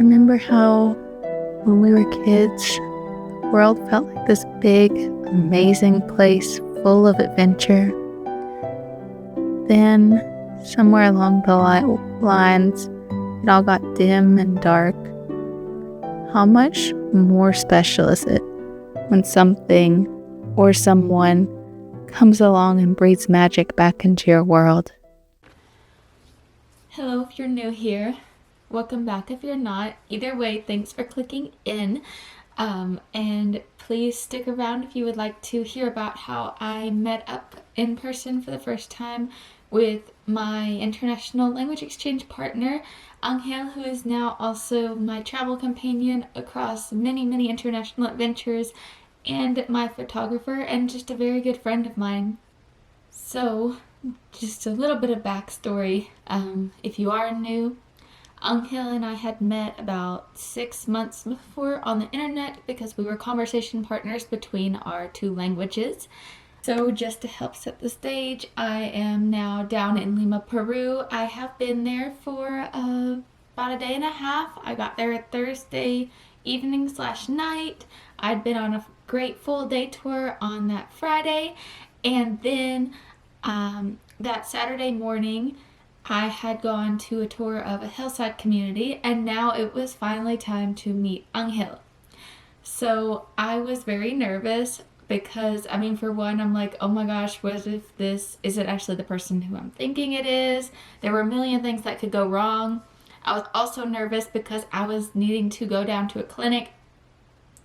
Remember how when we were kids, the world felt like this big, amazing place full of adventure? Then, somewhere along the lines, it all got dim and dark. How much more special is it when something or someone comes along and breathes magic back into your world? Hello, if you're new here. Welcome back if you're not. Either way, thanks for clicking in. And please stick around if you would like to hear about how I met up in person for the first time with my international language exchange partner, Angel, who is now also my travel companion across many, many international adventures, and my photographer, and just a very good friend of mine. So, just a little bit of backstory. If you are new, Angel and I had met about 6 months before on the internet because we were conversation partners between our two languages. So just to help set the stage, I am now down in Lima, Peru. I have been there for about a day and a half. I got there Thursday evening/night. I'd been on a great full day tour on that Friday, and then that Saturday morning I had gone to a tour of a hillside community, and now it was finally time to meet Angel. So I was very nervous because, for one, I'm like, oh my gosh, what if this isn't actually the person who I'm thinking it is? There were a million things that could go wrong. I was also nervous because I was needing to go down to a clinic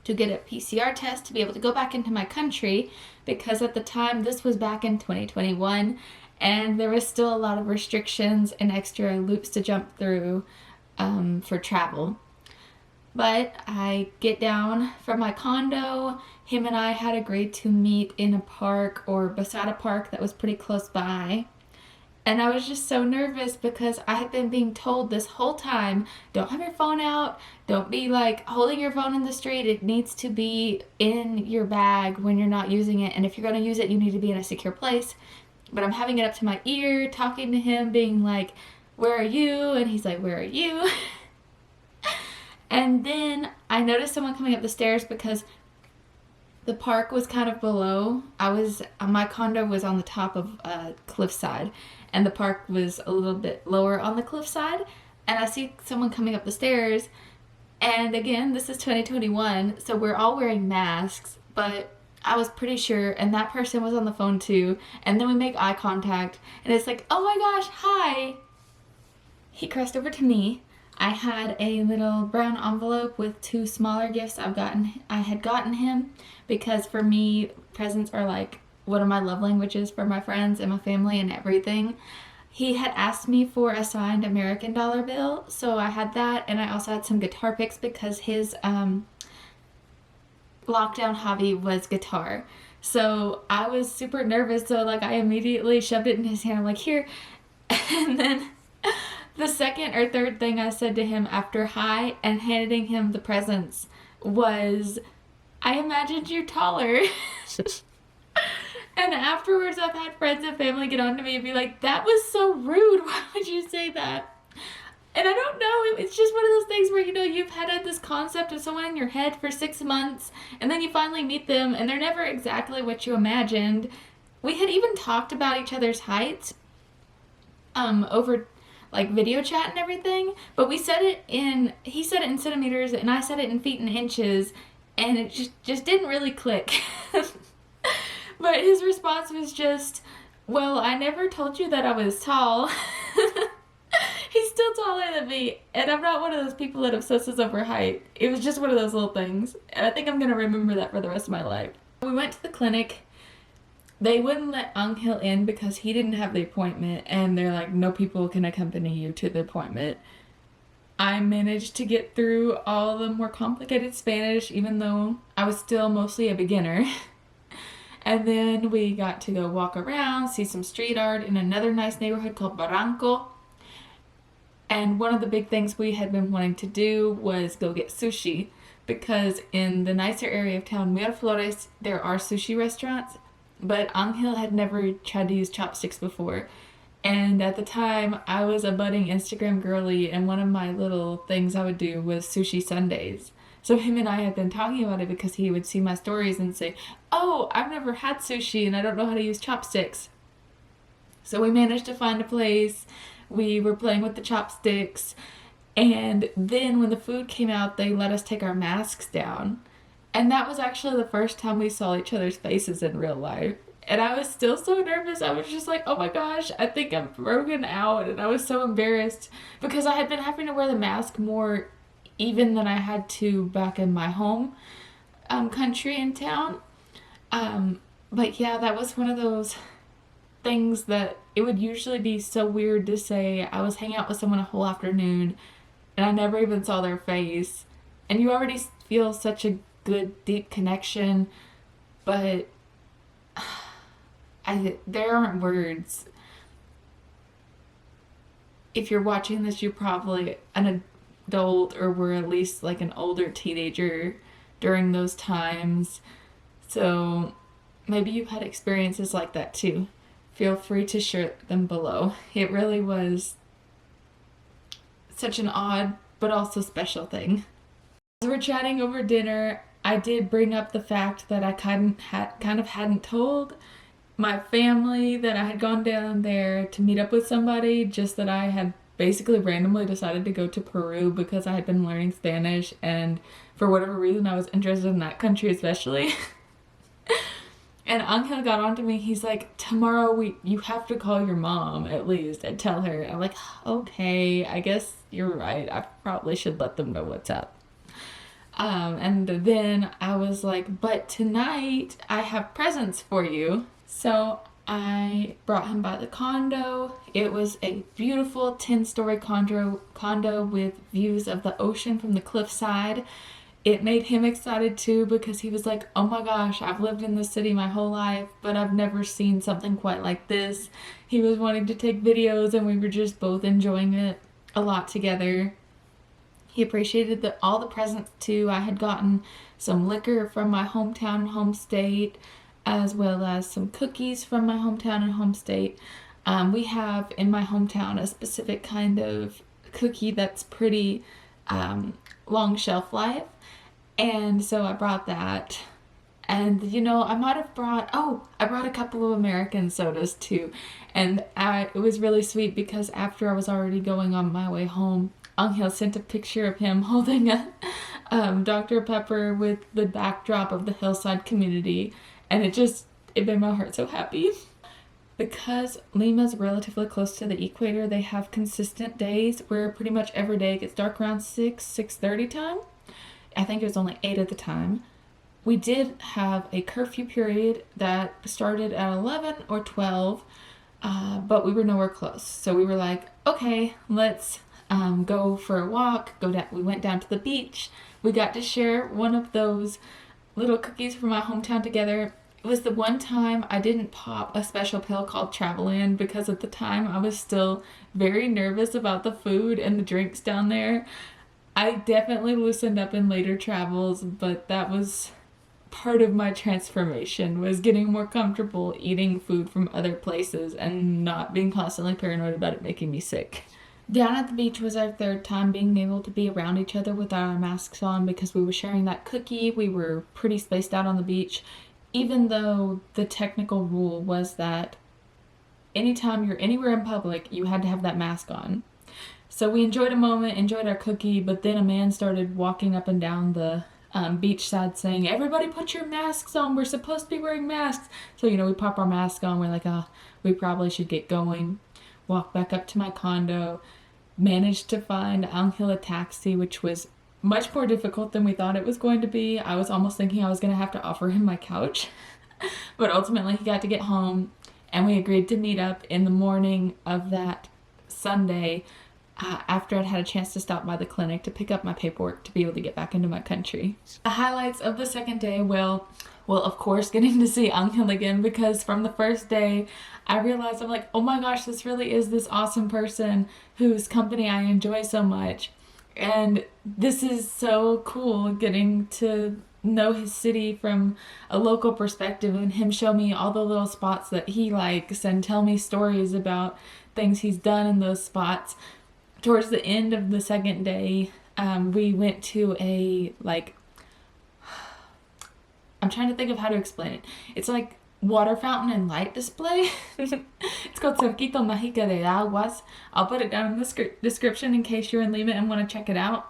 to get a PCR test to be able to go back into my country, because at the time, this was back in 2021, and there was still a lot of restrictions and extra loops to jump through for travel. But I get down from my condo. Him and I had agreed to meet in a park or beside a park that was pretty close by. And I was just so nervous because I had been being told this whole time, don't have your phone out, don't be like holding your phone in the street. It needs to be in your bag when you're not using it. And if you're going to use it, you need to be in a secure place. But I'm having it up to my ear, talking to him, being like, where are you? And he's like, where are you? And then I noticed someone coming up the stairs because the park was kind of below. My condo was on the top of a cliffside, and the park was a little bit lower on the cliffside. And I see someone coming up the stairs, and again, this is 2021, so we're all wearing masks, but I was pretty sure, and that person was on the phone too. And then we make eye contact, and it's like, oh my gosh, hi. He crossed over to me. I had a little brown envelope with two smaller gifts I had gotten him, because for me, presents are like one of my love languages for my friends and my family and everything. He had asked me for a signed American dollar bill, so I had that, and I also had some guitar picks because his lockdown hobby was guitar. So I was super nervous, so like I immediately shoved it in his hand. I'm like, here. And then the second or third thing I said to him after hi and handing him the presents was, I imagined you taller. And afterwards, I've had friends and family get on to me and be like, that was so rude. Why would you say that? And I don't know. It's just one of those things where, you've had this concept of someone in your head for 6 months, and then you finally meet them, and they're never exactly what you imagined. We had even talked about each other's heights over like video chat and everything, but he said it in centimeters and I said it in feet and inches, and it just didn't really click. But his response was just, well, I never told you that I was tall. He's still taller than me, and I'm not one of those people that obsesses over height. It was just one of those little things, and I think I'm going to remember that for the rest of my life. We went to the clinic. They wouldn't let Angel in because he didn't have the appointment, and they're like, no people can accompany you to the appointment. I managed to get through all the more complicated Spanish, even though I was still mostly a beginner. And then we got to go walk around, see some street art in another nice neighborhood called Barranco. And one of the big things we had been wanting to do was go get sushi, because in the nicer area of town, Miraflores, there are sushi restaurants, but Angel had never tried to use chopsticks before. And at the time, I was a budding Instagram girly, and one of my little things I would do was sushi Sundays. So him and I had been talking about it because he would see my stories and say, "Oh, I've never had sushi and I don't know how to use chopsticks." So we managed to find a place. We were playing with the chopsticks. And then when the food came out, they let us take our masks down. And that was actually the first time we saw each other's faces in real life. And I was still so nervous. I was just like, oh my gosh, I think I'm broken out. And I was so embarrassed because I had been having to wear the mask more even than I had to back in my home country and town. But yeah, that was one of those things that it would usually be so weird to say I was hanging out with someone a whole afternoon and I never even saw their face. And you already feel such a good, deep connection, but there aren't words. If you're watching this, you're probably an adult or were at least like an older teenager during those times. So maybe you've had experiences like that too. Feel free to share them below. It really was such an odd but also special thing. As we're chatting over dinner, I did bring up the fact that I kind of hadn't told my family that I had gone down there to meet up with somebody, just that I had basically randomly decided to go to Peru because I had been learning Spanish, and for whatever reason I was interested in that country especially. And Angel got onto me. He's like, tomorrow you have to call your mom at least and tell her. I'm like, okay, I guess you're right. I probably should let them know what's up. And then I was like, but tonight I have presents for you. So I brought him by the condo. It was a beautiful 10-story condo with views of the ocean from the cliffside. It made him excited too because he was like, oh my gosh, I've lived in this city my whole life, but I've never seen something quite like this. He was wanting to take videos and we were just both enjoying it a lot together. He appreciated all the presents too. I had gotten some liquor from my hometown and home state, as well as some cookies from my hometown and home state. We have in my hometown a specific kind of cookie that's pretty long shelf life. And so I brought that. And I might have brought, I brought a couple of American sodas too. And it was really sweet because after I was already going on my way home, Angel sent a picture of him holding a Dr. Pepper with the backdrop of the hillside community. And it made my heart so happy. Because Lima's relatively close to the equator, they have consistent days where pretty much every day it gets dark around 6:30 time. I think it was only 8 at the time. We did have a curfew period that started at 11 or 12, but we were nowhere close. So we were like, okay, let's go for a walk. We went down to the beach. We got to share one of those little cookies from my hometown together. It was the one time I didn't pop a special pill called Travelan because at the time I was still very nervous about the food and the drinks down there. I definitely loosened up in later travels, but that was part of my transformation, was getting more comfortable eating food from other places and not being constantly paranoid about it making me sick. Down at the beach was our third time being able to be around each other with our masks on because we were sharing that cookie. We were pretty spaced out on the beach, even though the technical rule was that anytime you're anywhere in public, you had to have that mask on. So we enjoyed a moment, enjoyed our cookie, but then a man started walking up and down the beach side saying, everybody put your masks on, we're supposed to be wearing masks. So, we pop our mask on, we're like, we probably should get going. Walk back up to my condo, managed to find Angel a taxi, which was much more difficult than we thought it was going to be. I was almost thinking I was going to have to offer him my couch, but ultimately he got to get home and we agreed to meet up in the morning of that Sunday after I'd had a chance to stop by the clinic to pick up my paperwork to be able to get back into my country. The highlights of the second day, well, of course, getting to see Angel again, because from the first day, I realized I'm like, oh my gosh, this really is this awesome person whose company I enjoy so much. And this is so cool getting to know his city from a local perspective and him show me all the little spots that he likes and tell me stories about things he's done in those spots. Towards the end of the second day, we went to a, like, I'm trying to think of how to explain it. It's like water fountain and light display. It's called Circuito Magica de Aguas. I'll put it down in the description in case you're in Lima and want to check it out.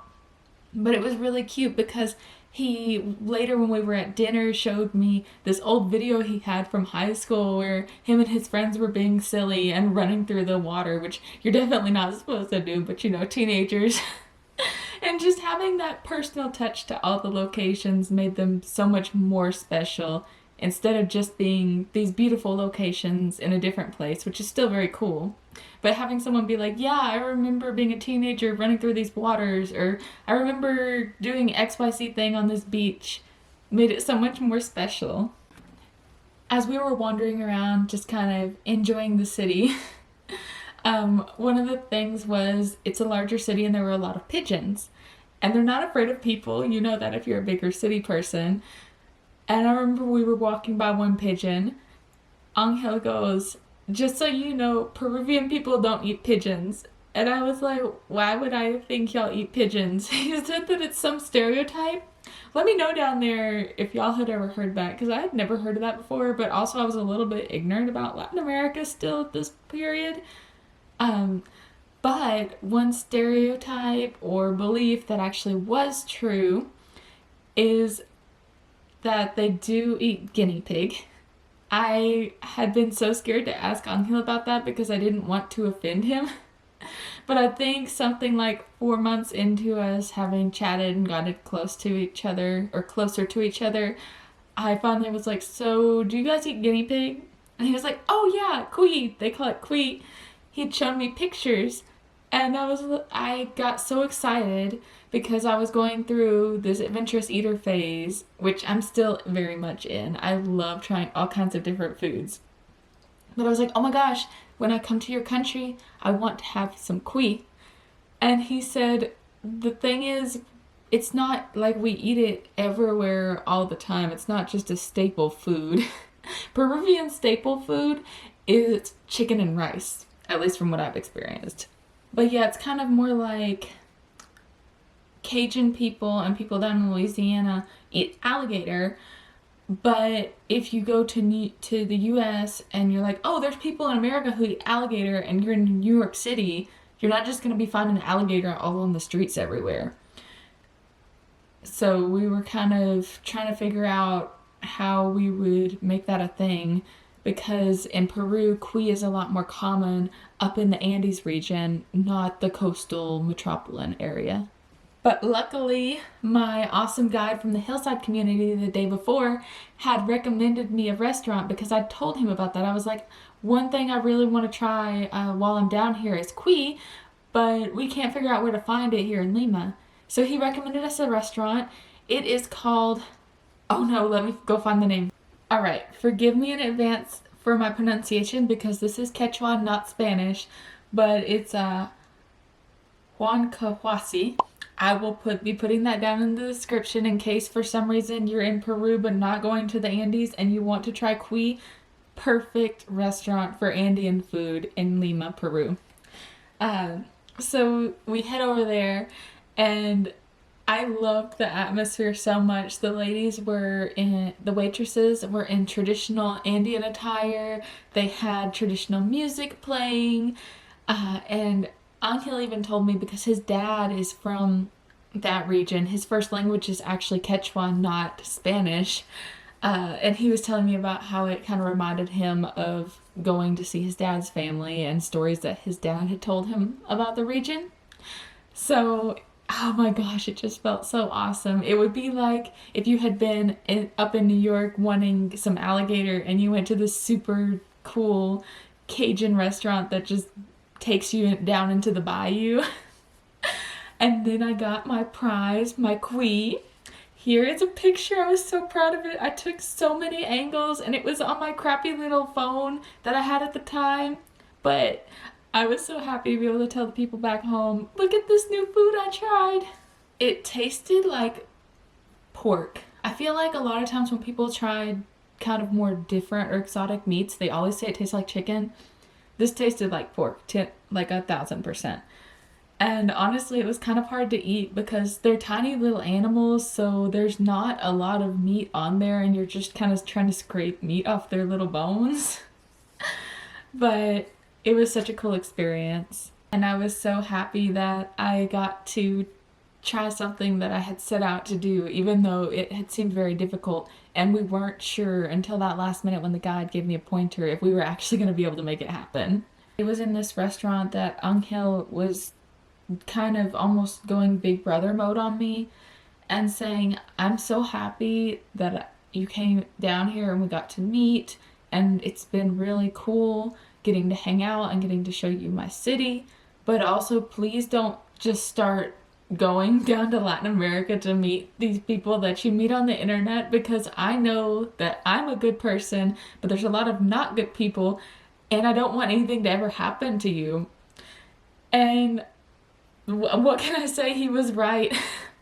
But it was really cute because he later, when we were at dinner, showed me this old video he had from high school where him and his friends were being silly and running through the water, which you're definitely not supposed to do, but you know, teenagers. And just having that personal touch to all the locations made them so much more special, instead of just being these beautiful locations in a different place, which is still very cool. But having someone be like, yeah, I remember being a teenager running through these waters, or I remember doing XYZ thing on this beach, made it so much more special. As we were wandering around, just kind of enjoying the city, one of the things was it's a larger city and there were a lot of pigeons. And they're not afraid of people. You know that if you're a bigger city person. And I remember we were walking by one pigeon. Angel goes, just so you know, Peruvian people don't eat pigeons. And I was like, why would I think y'all eat pigeons? He said that it's some stereotype. Let me know down there if y'all had ever heard that, because I had never heard of that before, but also I was a little bit ignorant about Latin America still at this period. But one stereotype or belief that actually was true is that they do eat guinea pig. I had been so scared to ask Angel about that because I didn't want to offend him. But I think something like 4 months into us having chatted and gotten close to each other, or closer to each other, I finally was like, so do you guys eat guinea pig? And he was like, oh yeah, cuy. They call it cuy. He'd shown me pictures, and I got so excited because I was going through this adventurous eater phase, which I'm still very much in. I love trying all kinds of different foods. But I was like, oh my gosh, when I come to your country, I want to have some cuy. And he said, the thing is, it's not like we eat it everywhere all the time. It's not just a staple food. Peruvian staple food is chicken and rice, at least from what I've experienced. But yeah, it's kind of more like Cajun people and people down in Louisiana eat alligator. But if you go to the US and you're like, oh, there's people in America who eat alligator, and you're in New York City, you're not just going to be finding alligator all on the streets everywhere. So we were kind of trying to figure out how we would make that a thing, because in Peru, cuy is a lot more common up in the Andes region, not the coastal metropolitan area. But luckily, my awesome guide from the hillside community the day before had recommended me a restaurant, because I told him about that. I was like, one thing I really want to try while I'm down here is cuy, but we can't figure out where to find it here in Lima. So he recommended us a restaurant. It is called, oh no, let me go find the name. All right, forgive me in advance for my pronunciation because this is Quechua, not Spanish, but it's Huancahuasi. I will be putting that down in the description in case for some reason you're in Peru but not going to the Andes and you want to try cuy. Perfect restaurant for Andean food in Lima, Peru. So we head over there, and I loved the atmosphere so much. The waitresses were in traditional Andean attire. They had traditional music playing, and Angel even told me, because his dad is from that region, his first language is actually Quechua, not Spanish. And he was telling me about how it kind of reminded him of going to see his dad's family and stories that his dad had told him about the region. So, oh my gosh, it just felt so awesome. It would be like if you had been up in New York wanting some alligator and you went to this super cool Cajun restaurant that just takes you down into the bayou. And then I got my prize, my cuy. Here is a picture. I was so proud of it. I took so many angles, and it was on my crappy little phone that I had at the time. But I was so happy to be able to tell the people back home, look at this new food I tried. It tasted like pork. I feel like a lot of times when people try kind of more different or exotic meats, they always say it tastes like chicken. This tasted like pork, like 1,000%. And honestly, it was kind of hard to eat because they're tiny little animals, so there's not a lot of meat on there, and you're just kind of trying to scrape meat off their little bones. But it was such a cool experience. And I was so happy that I got to try something that I had set out to do, even though it had seemed very difficult. And we weren't sure until that last minute when the guide gave me a pointer if we were actually going to be able to make it happen. It was in this restaurant that Angel was kind of almost going big brother mode on me and saying, I'm so happy that you came down here and we got to meet, and it's been really cool getting to hang out and getting to show you my city, but also please don't just start going down to Latin America to meet these people that you meet on the internet, because I know that I'm a good person, but there's a lot of not good people, and I don't want anything to ever happen to you. And what can I say? He was right.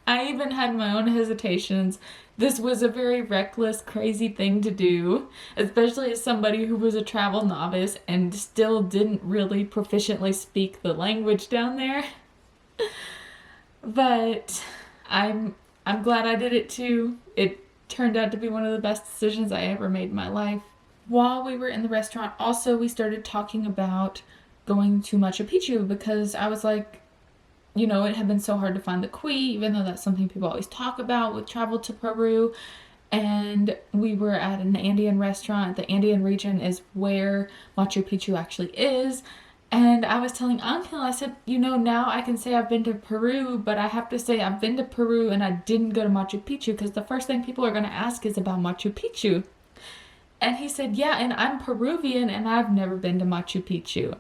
I even had my own hesitations. This was a very reckless, crazy thing to do, especially as somebody who was a travel novice and still didn't really proficiently speak the language down there. But I'm glad I did it too. It turned out to be one of the best decisions I ever made in my life. While we were in the restaurant, also we started talking about going to Machu Picchu, because I was like, you know, it had been so hard to find the Cui, even though that's something people always talk about with travel to Peru. And we were at an Andean restaurant. The Andean region is where Machu Picchu actually is. And I was telling Angel, I said, you know, now I can say I've been to Peru, but I have to say I've been to Peru and I didn't go to Machu Picchu, because the first thing people are going to ask is about Machu Picchu. And he said, yeah, and I'm Peruvian and I've never been to Machu Picchu.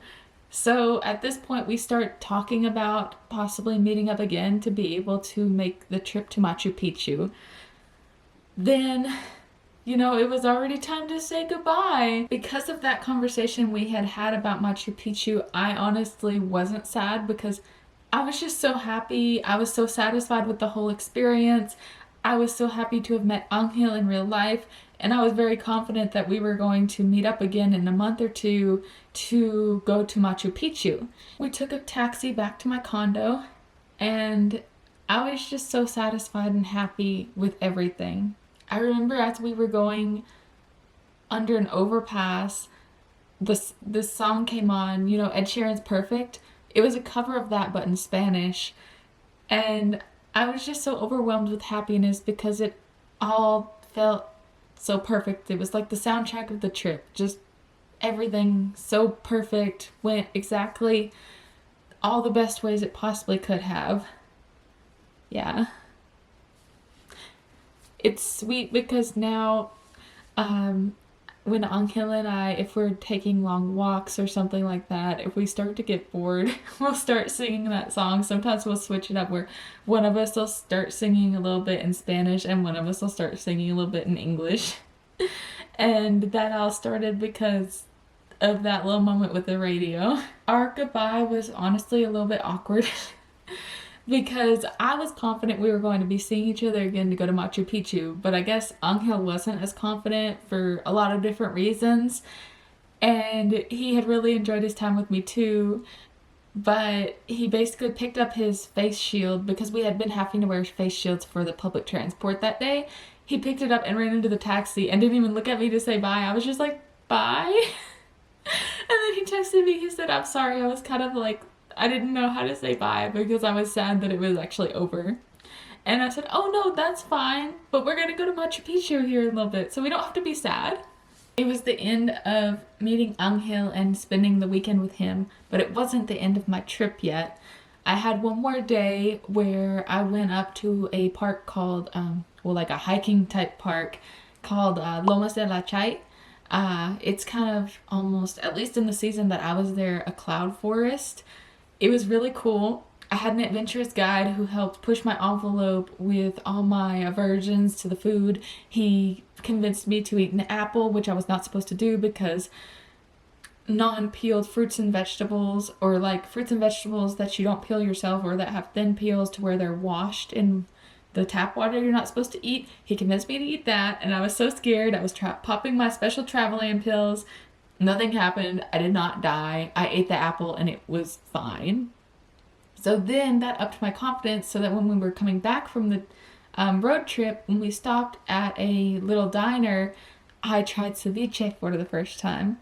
So at this point, we start talking about possibly meeting up again to be able to make the trip to Machu Picchu. Then, you know, it was already time to say goodbye. Because of that conversation we had had about Machu Picchu, I honestly wasn't sad, because I was just so happy. I was so satisfied with the whole experience. I was so happy to have met Angel in real life, and I was very confident that we were going to meet up again in a month or two to go to Machu Picchu. We took a taxi back to my condo, and I was just so satisfied and happy with everything. I remember as we were going under an overpass, this song came on, you know, Ed Sheeran's Perfect. It was a cover of that, but in Spanish. And I was just so overwhelmed with happiness because it all felt so perfect. It was like the soundtrack of the trip. Just everything so perfect, went exactly all the best ways it possibly could have. Yeah. It's sweet because now, when Angel and I, if we're taking long walks or something like that, if we start to get bored, we'll start singing that song. Sometimes we'll switch it up where one of us will start singing a little bit in Spanish and one of us will start singing a little bit in English. And that all started because of that little moment with the radio. Our goodbye was honestly a little bit awkward because I was confident we were going to be seeing each other again to go to Machu Picchu, but I guess Angel wasn't as confident for a lot of different reasons, and he had really enjoyed his time with me too, but he basically picked up his face shield because we had been having to wear face shields for the public transport that day. He picked it up and ran into the taxi and didn't even look at me to say bye. I was just like, bye? And then he texted me, he said, I'm sorry, I was kind of like, I didn't know how to say bye because I was sad that it was actually over. And I said, oh no, that's fine, but we're gonna go to Machu Picchu here in a little bit, so we don't have to be sad. It was the end of meeting Angel and spending the weekend with him, but it wasn't the end of my trip yet. I had one more day where I went up to a park called, like a hiking type park called Lomas de Lachay. It's kind of almost, at least in the season that I was there, a cloud forest. It was really cool. I had an adventurous guide who helped push my envelope with all my aversions to the food. He convinced me to eat an apple, which I was not supposed to do because non-peeled fruits and vegetables, or like fruits and vegetables that you don't peel yourself or that have thin peels to where they're washed in the tap water, you're not supposed to eat. He convinced me to eat that, and I was so scared. I was popping my special traveling pills, Nothing happened. I did not die. I ate the apple and it was fine. So then that upped my confidence so that when we were coming back from the road trip, when we stopped at a little diner, I tried ceviche for the first time.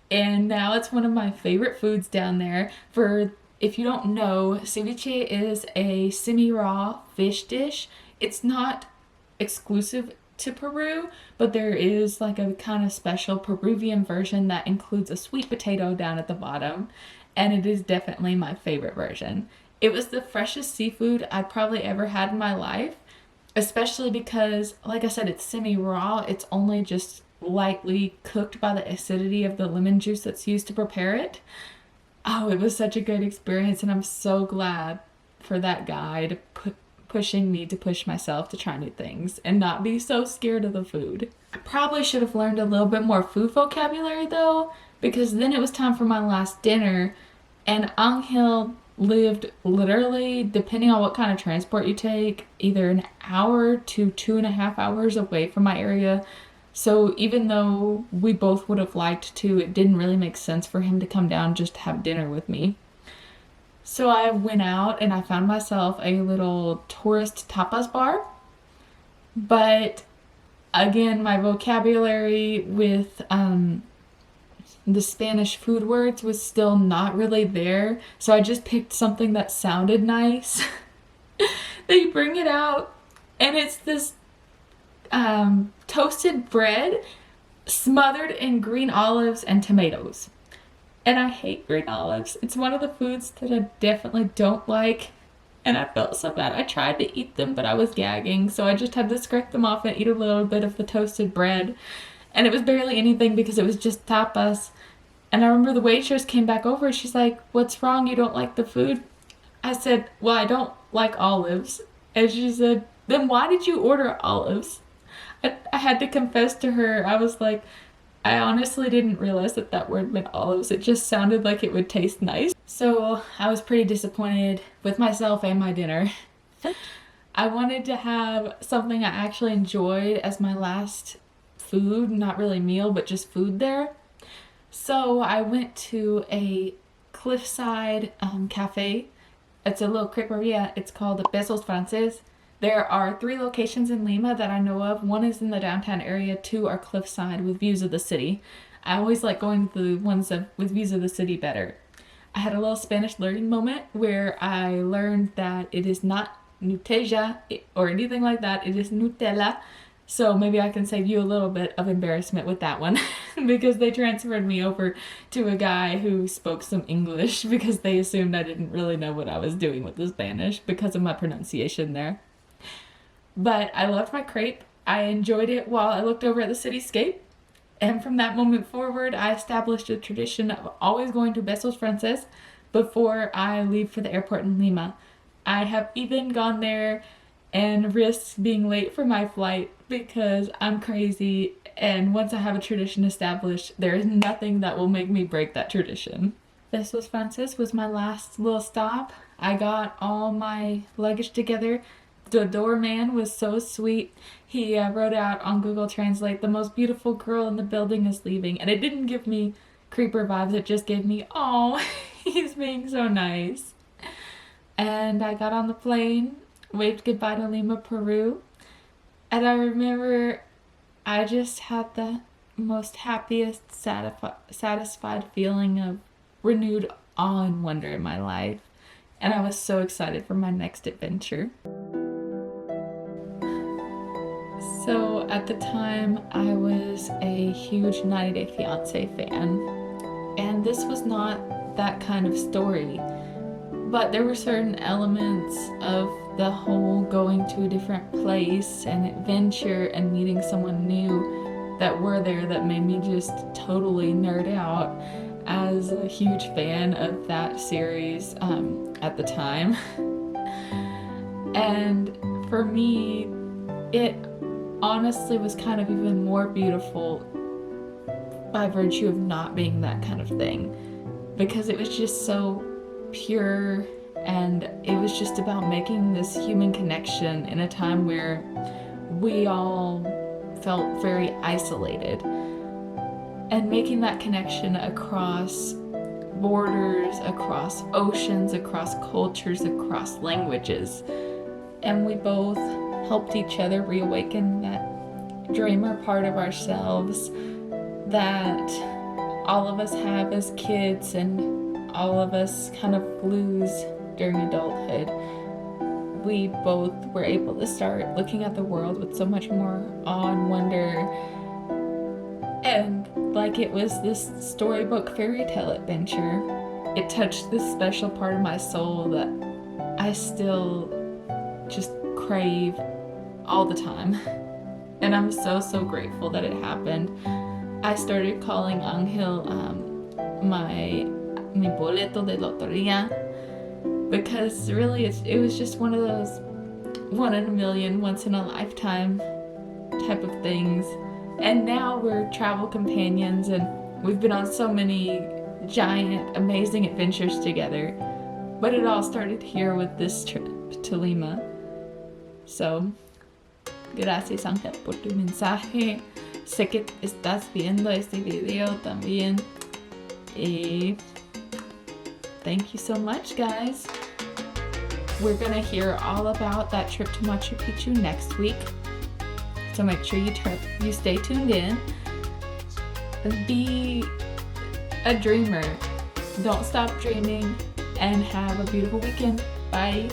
And now it's one of my favorite foods down there. For if you don't know, ceviche is a semi-raw fish dish. It's not exclusive to Peru, but there is like a kind of special Peruvian version that includes a sweet potato down at the bottom, and it is definitely my favorite version. It was the freshest seafood I'd probably ever had in my life, especially because, like I said, it's semi-raw. It's only just lightly cooked by the acidity of the lemon juice that's used to prepare it. Oh, it was such a good experience, and I'm so glad for that guy to pushing me to push myself to try new things and not be so scared of the food. I probably should have learned a little bit more food vocabulary though, because then it was time for my last dinner, and Angel lived literally, depending on what kind of transport you take, either an hour to 2.5 hours away from my area. So even though we both would have liked to, it didn't really make sense for him to come down just to have dinner with me. So I went out and I found myself a little tourist tapas bar. But again, my vocabulary with the Spanish food words was still not really there. So I just picked something that sounded nice. They bring it out and it's this toasted bread smothered in green olives and tomatoes. And I hate green olives. It's one of the foods that I definitely don't like. And I felt so bad. I tried to eat them, but I was gagging. So I just had to scrape them off and eat a little bit of the toasted bread. And it was barely anything because it was just tapas. And I remember the waitress came back over. She's like, "What's wrong? You don't like the food?" I said, "Well, I don't like olives." And she said, "Then why did you order olives?" I had to confess to her. I was like, I honestly didn't realize that that word meant olives. It just sounded like it would taste nice. So I was pretty disappointed with myself and my dinner. I wanted to have something I actually enjoyed as my last food, not really meal, but just food there. So I went to a cliffside cafe. It's a little creperia. It's called Besos Frances. There are 3 locations in Lima that I know of. 1 is in the downtown area, 2 are cliffside with views of the city. I always like going to the ones with views of the city better. I had a little Spanish learning moment where I learned that it is not Nutella or anything like that. It is Nutella. So maybe I can save you a little bit of embarrassment with that one because they transferred me over to a guy who spoke some English because they assumed I didn't really know what I was doing with the Spanish because of my pronunciation there. But I loved my crepe. I enjoyed it while I looked over at the cityscape. And from that moment forward, I established a tradition of always going to Besos Frances before I leave for the airport in Lima. I have even gone there and risked being late for my flight because I'm crazy. And once I have a tradition established, there is nothing that will make me break that tradition. Besos Frances was my last little stop. I got all my luggage together. The doorman was so sweet. He wrote out on Google Translate, "The most beautiful girl in the building is leaving." And it didn't give me creeper vibes. It just gave me, oh, he's being so nice. And I got on the plane, waved goodbye to Lima, Peru. And I remember I just had the most happiest, satisfied feeling of renewed awe and wonder in my life. And I was so excited for my next adventure. So at the time, I was a huge 90 Day Fiancé fan, and this was not that kind of story, but there were certain elements of the whole going to a different place and adventure and meeting someone new that were there that made me just totally nerd out as a huge fan of that series at the time. And for me, it honestly was kind of even more beautiful by virtue of not being that kind of thing, because it was just so pure and it was just about making this human connection in a time where we all felt very isolated. and making that connection across borders, across oceans, across cultures, across languages. And we both helped each other reawaken that dreamer part of ourselves that all of us have as kids and all of us kind of lose during adulthood. We both were able to start looking at the world with so much more awe and wonder, and like it was this storybook fairy tale adventure. It touched this special part of my soul that I still just crave all the time. And I'm so grateful that it happened. I started calling Angel mi boleto de lotería, because really it was just one of those one in a million, once in a lifetime type of things. And now we're travel companions, and we've been on so many giant, amazing adventures together. But it all started here with this trip to Lima. So, gracias Ángel por tu mensaje. Sé que estás viendo este video también. Y thank you so much, guys. We're gonna hear all about that trip to Machu Picchu next week. So make sure you stay tuned in. Be a dreamer. Don't stop dreaming, and have a beautiful weekend. Bye.